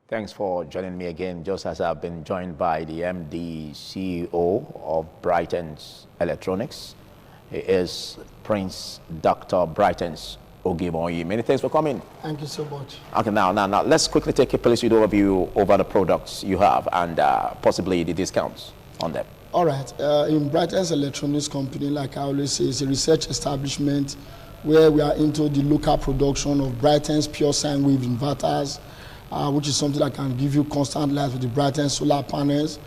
Thanks for joining me again, just as I've been joined by the MD CEO of Brightence Electronics. He is Prince Dr. Brightence Ogimoyi. Many thanks for coming. Thank you so much. Okay, now let's quickly take a policy overview over the products you have and possibly the discounts on them. All right. In Brightence Electronics Company, like I always say, it's a research establishment where we are into the local production of Brightence pure sine wave inverters, which is something that can give you constant light with the Brightence solar panels.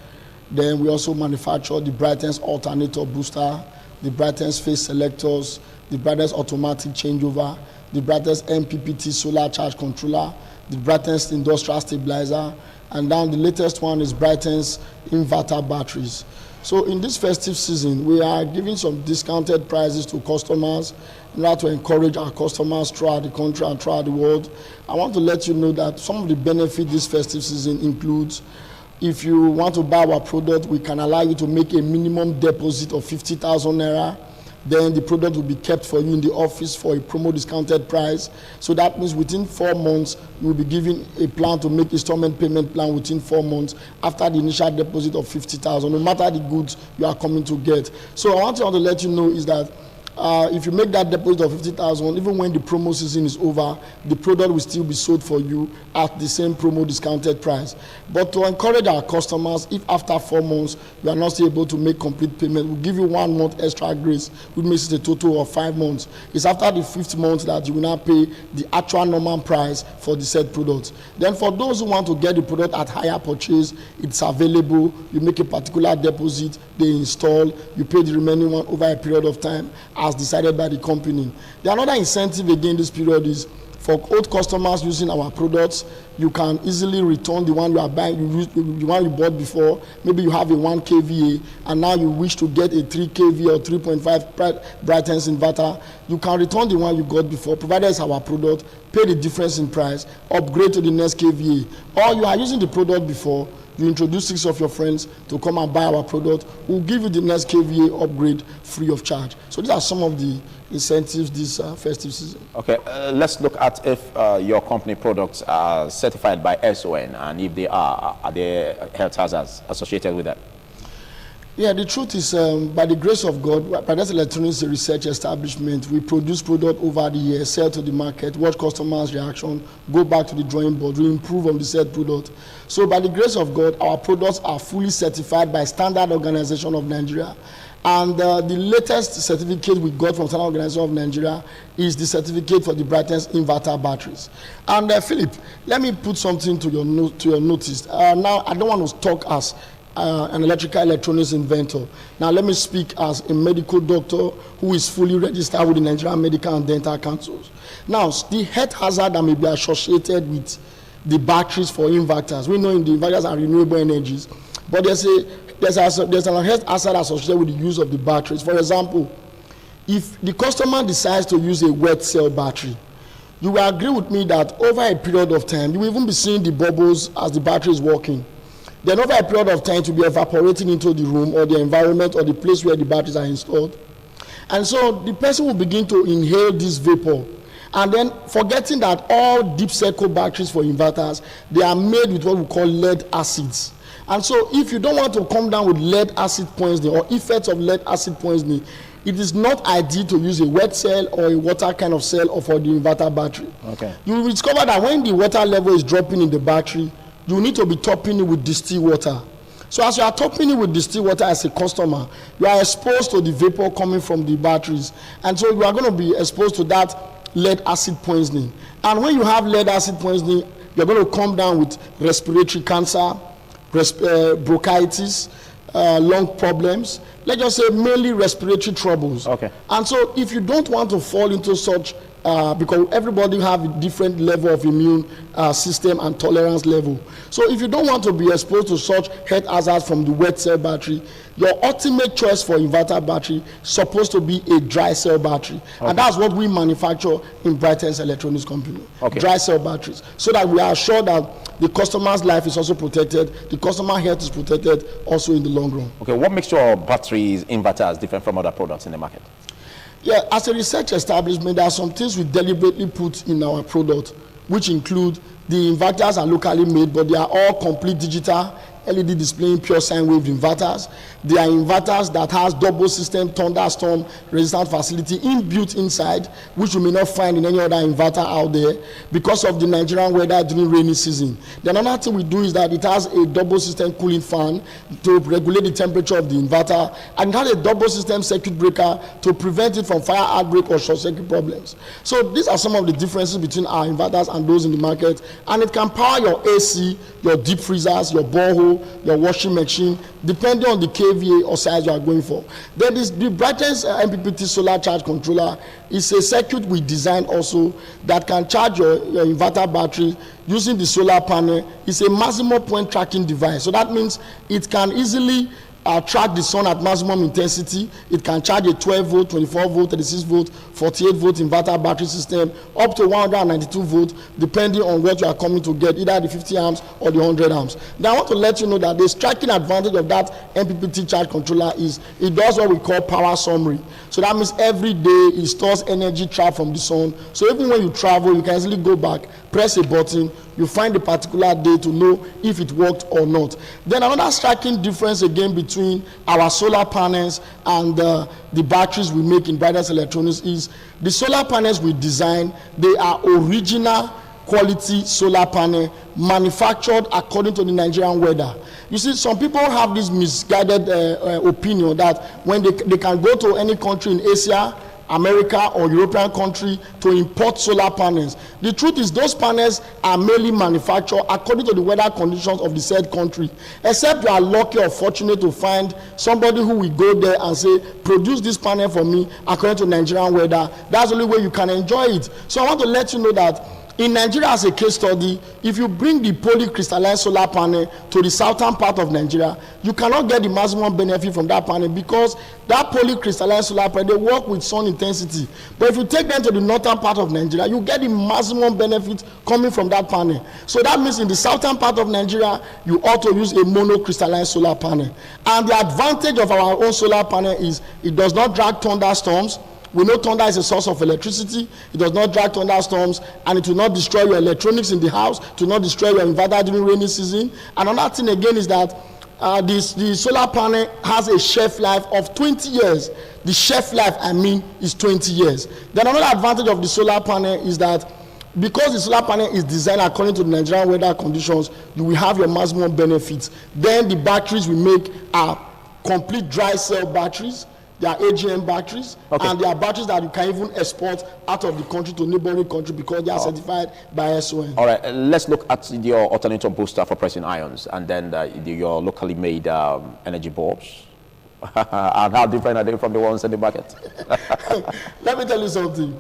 Then we also manufacture the Brightence alternator booster, the Brightence phase selectors, the Brightence automatic changeover, the Brightence MPPT solar charge controller, the Brightence industrial stabilizer, and now the latest one is Brightence inverter batteries. So in this festive season, we are giving some discounted prices to customers in order to encourage our customers throughout the country and throughout the world. I want to let you know that some of the benefits this festive season includes, if you want to buy our product, we can allow you to make a minimum deposit of 50,000 naira. Then the product will be kept for you in the office for a promo discounted price. So that means within 4 months, you will be given a plan to make installment payment plan within 4 months after the initial deposit of 50,000, no matter the goods you are coming to get. So I want to let you know is that if you make that deposit of 50,000, even when the promo season is over, the product will still be sold for you at the same promo discounted price. But to encourage our customers, if after 4 months you are not still able to make complete payment, we'll give you 1 month extra grace, which makes it a total of 5 months. It's after the 5th month that you will now pay the actual normal price for the said product. Then for those who want to get the product at higher purchase, it's available. You make a particular deposit, they install, you pay the remaining one over a period of time as decided by the company. The another incentive again this period is for old customers using our products, you can easily return the one you are buying, the one you bought before. Maybe you have a 1 kVA and now you wish to get a 3 kVA or 3.5 Brightence inverter. You can return the one you got before, provided it's our product, pay the difference in price, upgrade to the next kVA. Or you are using the product before, you introduce 6 of your friends to come and buy our product, we'll give you the next kVA upgrade free of charge. So these are some of the incentives this festive season. Okay, let's look at if your company products are certified by SON, and if they are there health hazards associated with that? Yeah, the truth is, by the grace of God, Brightence Electronics is a research establishment. We produce product over the years, sell to the market, watch customers' reaction, go back to the drawing board, we improve on the said product. So by the grace of God, our products are fully certified by Standard Organization of Nigeria. And the latest certificate we got from Standard Organization of Nigeria is the certificate for the Brightence inverter batteries. And Philip, let me put something to your notice. Now, I don't want to talk as an electrical electronics inventor. Now let me speak as a medical doctor who is fully registered with the Nigerian Medical and Dental Councils. Now, the health hazard that may be associated with the batteries for inverters, we know in the inverters are renewable energies, but there's an health hazard associated with the use of the batteries. For example, if the customer decides to use a wet cell battery, you will agree with me that over a period of time, you will even be seeing the bubbles as the battery is working. Then over a period of time to be evaporating into the room or the environment or the place where the batteries are installed. And so the person will begin to inhale this vapor, and then forgetting that all deep cycle batteries for inverters, they are made with what we call lead acids. And so if you don't want to come down with lead acid poisoning or effects of lead acid poisoning, it is not ideal to use a wet cell or a water kind of cell or for the inverter battery. Okay. You will discover that when the water level is dropping in the battery, you need to be topping it with distilled water. So as you are topping it with distilled water as a customer, you are exposed to the vapor coming from the batteries. And so you are going to be exposed to that lead acid poisoning. And when you have lead acid poisoning, you're going to come down with respiratory cancer, bronchitis, lung problems. Let's just say mainly respiratory troubles. Okay. And so if you don't want to fall into such because everybody have a different level of immune system and tolerance level. So if you don't want to be exposed to such health hazards from the wet cell battery, your ultimate choice for inverter battery is supposed to be a dry cell battery. Okay. And that's what we manufacture in Brightence Electronics Company. Okay. Dry cell batteries. So that we are sure that the customer's life is also protected, the customer health is protected also in the long run. Okay, what makes your batteries, inverters different from other products in the market? Yeah, as a research establishment, there are some things we deliberately put in our product, which include The inverters are locally made, but they are all complete digital LED displaying pure sine wave inverters. They are inverters that has double system thunderstorm resistant facility inbuilt inside, which you may not find in any other inverter out there because of the Nigerian weather during rainy season. The another thing we do is that it has a double system cooling fan to regulate the temperature of the inverter, and it has a double system circuit breaker to prevent it from fire outbreak or short circuit problems. So these are some of the differences between our inverters and those in the market, and it can power your AC, your deep freezers, your borehole, your washing machine, depending on the kVA or size you are going for. Then this, the Brightence MPPT solar charge controller is a circuit we designed also that can charge your inverter battery using the solar panel. It's a maximum point tracking device. So that means it can easily track the sun at maximum intensity. It can charge a 12 volt, 24 volt, 36 volt, 48 volt inverter battery system up to 192 volt, depending on what you are coming to get, either the 50 amps or the 100 amps. Now I want to let you know that the striking advantage of that MPPT charge controller is it does what we call power summary. So that means every day it stores energy trapped from the sun. So even when you travel, you can easily go back, press a button, you find the particular day to know if it worked or not. Then another striking difference again between our solar panels and the batteries we make in Brightence Electronics is the solar panels we design, they are original quality solar panel manufactured according to the Nigerian weather. You see, some people have this misguided opinion that when they can go to any country in Asia, America or European country to import solar panels. The truth is those panels are mainly manufactured according to the weather conditions of the said country, except you are lucky or fortunate to find somebody who will go there and say, produce this panel for me according to Nigerian weather. That's the only way you can enjoy it. So I want to let you know that in Nigeria, as a case study, if you bring the polycrystalline solar panel to the southern part of Nigeria, you cannot get the maximum benefit from that panel because that polycrystalline solar panel, they work with sun intensity. But if you take them to the northern part of Nigeria, you get the maximum benefit coming from that panel. So that means in the southern part of Nigeria, you ought to use a monocrystalline solar panel. And the advantage of our own solar panel is it does not drag thunderstorms. We know thunder is a source of electricity. It does not drag thunderstorms, and it will not destroy your electronics in the house. It will not destroy your inverter during rainy season. And another thing again is that the solar panel has a shelf life of 20 years. The shelf life, I mean, is 20 years. Then another advantage of the solar panel is that because the solar panel is designed according to the Nigerian weather conditions, you will have your maximum benefits. Then the batteries we make are complete dry cell batteries. They are AGM batteries, and they are batteries that you can even export out of the country to neighboring country because they are certified by SON. All right, let's look at your alternator booster for pressing ions, and then your locally made energy bulbs. And how different are they from the ones in the market? Let me tell you something.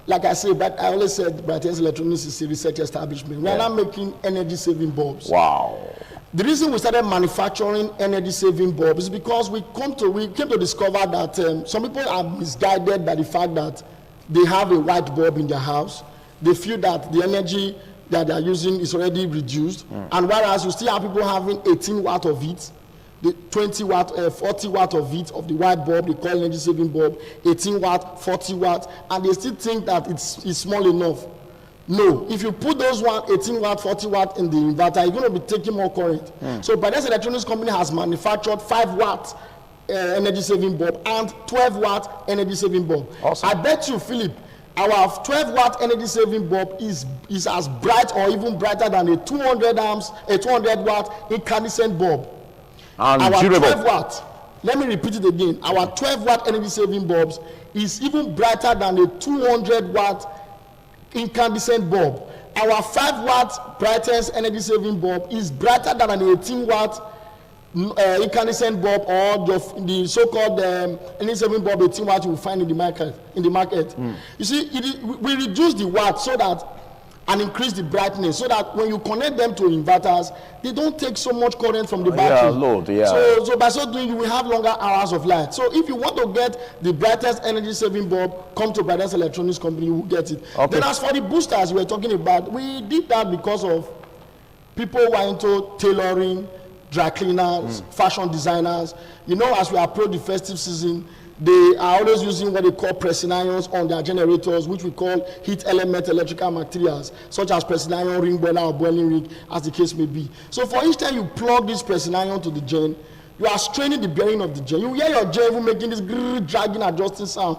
Like I said, but I always said Brightence Electronics is a research establishment. We are not making energy-saving bulbs. Wow. The reason we started manufacturing energy-saving bulbs is because we came to discover that some people are misguided by the fact that they have a white bulb in their house. They feel that the energy that they are using is already reduced, and whereas you still have people having 18 watt of it, the 20 watt, 40 watt of it, of the white bulb, they call energy-saving bulb, 18 watt, 40 watt, and they still think that it's small enough. No, if you put those 18 watt, 40 watt in the inverter, you're going to be taking more current. So Brightence Electronics Company has manufactured 5 watt energy saving bulb and 12 watt energy saving bulb. Awesome. I bet you, Philip, our 12 watt energy saving bulb is as bright or even brighter than a 200 amps, a 200 watt incandescent bulb. And our 12 watt, let me repeat it again, our 12 watt energy saving bulbs is even brighter than a 200 watt incandescent bulb. Our 5 watt Brightence energy saving bulb is brighter than an 18 watt incandescent bulb or the so-called energy saving bulb 18 watt you will find in the market. You see, we reduce the watt so that and increase the brightness so that when you connect them to inverters, they don't take so much current from the battery. So by so doing, you will have longer hours of light. So if you want to get the brightest energy saving bulb, come to Brightence Electronics Company, you will get it. Then as for the boosters we were talking about, we did that because of people who are into tailoring, dry cleaners, fashion designers. You know, as we approach the festive season, They are always using what they call pressing irons on their generators, which we call heat element electrical materials, such as pressing iron, ring boiler, or boiling rig, as the case may be. So for each time you plug this pressing iron to the gen, you are straining the bearing of the gen. You hear your gen even making this dragging, adjusting sound.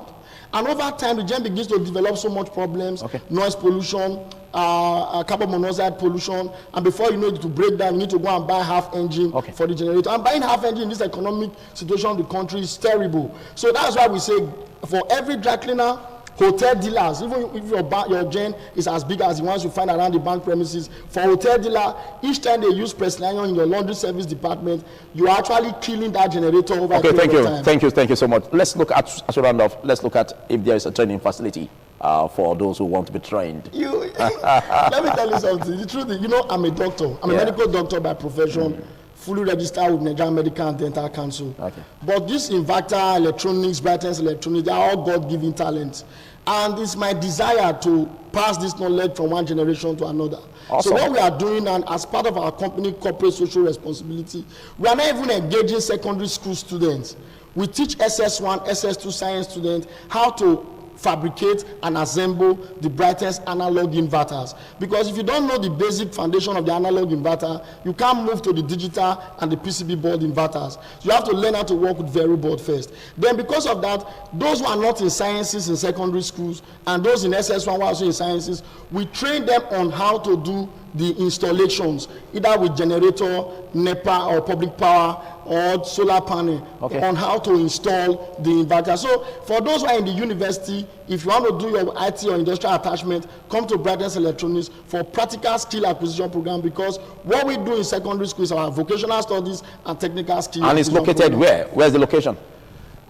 And over time, the gen begins to develop so much problems, noise pollution, carbon monoxide pollution, and before you know it, to break down, you need to go and buy half engine for the generator. And buying half engine in this economic situation of the country is terrible. So that's why we say for every dry cleaner, hotel dealers, even if your gen is as big as the ones you find around the bank premises, for hotel dealer, each time they use pressing iron in your laundry service department, you are actually killing that generator over a period of time. Thank you so much. Let's look at, as a round off, let's look at if there is a training facility for those who want to be trained. Let me tell you something. The truth is, you know, I'm a doctor. I'm a medical doctor by profession. Fully registered with Nigerian Medical and Dental Council. But this inverter, electronics, Brightence electronics, they are all God-given talents. And it's my desire to pass this knowledge from one generation to another. So what we are doing, and as part of our company corporate social responsibility, we are not even engaging secondary school students. We teach SS1, SS2 science students how to fabricate and assemble the Brightence analog inverters. Because if you don't know the basic foundation of the analog inverter, you can't move to the digital and the PCB board inverters. You have to learn how to work with variable first. Then because of that, those who are not in sciences in secondary schools and those in SS1 who are also in sciences, we train them on how to do the installations, either with generator, NEPA, or public power, or solar panel, on how to install the inverter. So for those who are in the university, if you want to do your IT or industrial attachment, come to Brightence Electronics for practical skill acquisition program, because what we do in secondary school is our vocational studies and technical skills. And it's located where? Where's the location?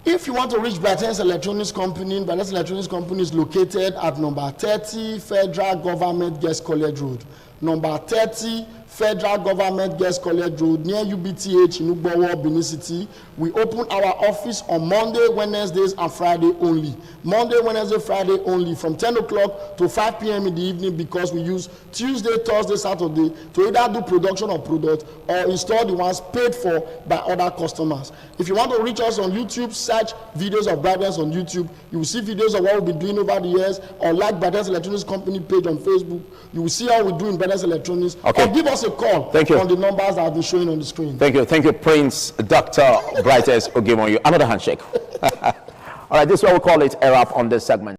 If you want to reach Brightence Electronics Company, Brightence Electronics Company is located at number 30 Federal Government Guest College Road. Number 30 Federal Government Guest College Road, near UBTH in Ugbowo, Benin City. We open our office on Monday, Wednesdays, and Friday only. Monday, Wednesday, Friday only, from 10 o'clock to 5 p.m. in the evening, because we use Tuesday, Thursday, Saturday to either do production of product or install the ones paid for by other customers. If you want to reach us on YouTube, search videos of Brightence on YouTube. You will see videos of what we've been doing over the years, or like Brightence Electronics Company page on Facebook. You will see how we do in Brightence Electronics. Or give us a call on the numbers that have been showing on the screen. Thank you, Prince Dr. Brightence Ogimoyu. Another handshake. All right, this is what we call it a wrap on this segment.